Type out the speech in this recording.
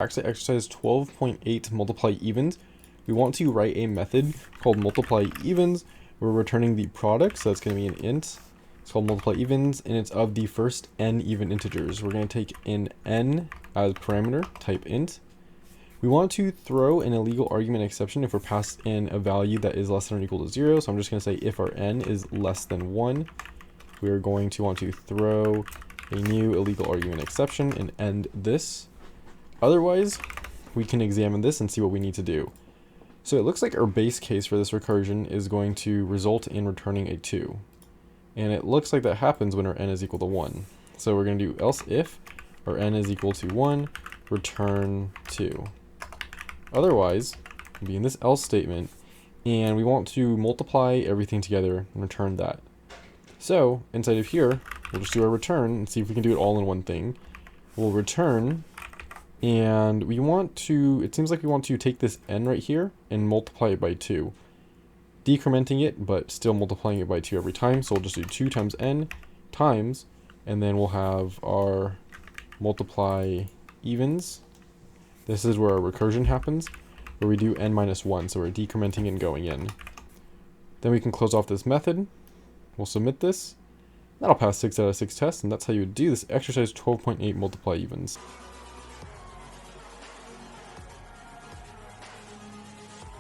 actually exercise 12.8 multiply evens. We want to write a method called multiplyEvens. We're returning the product, so that's going to be an int. It's called multiplyEvens, and it's of the first n even integers. We're going to take an n as parameter, type int. We want to throw an illegal argument exception if we're passed in a value that is less than or equal to 0. So I'm just going to say if our n is less than 1, we are going to want to throw a new illegal argument exception and end this. Otherwise, we can examine this and see what we need to do. So it looks like our base case for this recursion is going to result in returning a 2. And it looks like that happens when our n is equal to 1. So we're going to do else if our n is equal to 1, return 2. Otherwise, we'll be in this else statement, and we want to multiply everything together and return that. So inside of here, we'll just do our return and see if we can do it all in one thing. We'll return, and we want to, it seems like we want to take this n right here and multiply it by 2. Decrementing it, but still multiplying it by 2 every time. So we'll just do 2 times n times, and then we'll have our multiply evens. This is where our recursion happens, where we do n minus 1, so we're decrementing and going in. Then we can close off this method. We'll submit this. That'll pass 6 out of 6 tests, and that's how you would do this exercise 12.8 multiply evens.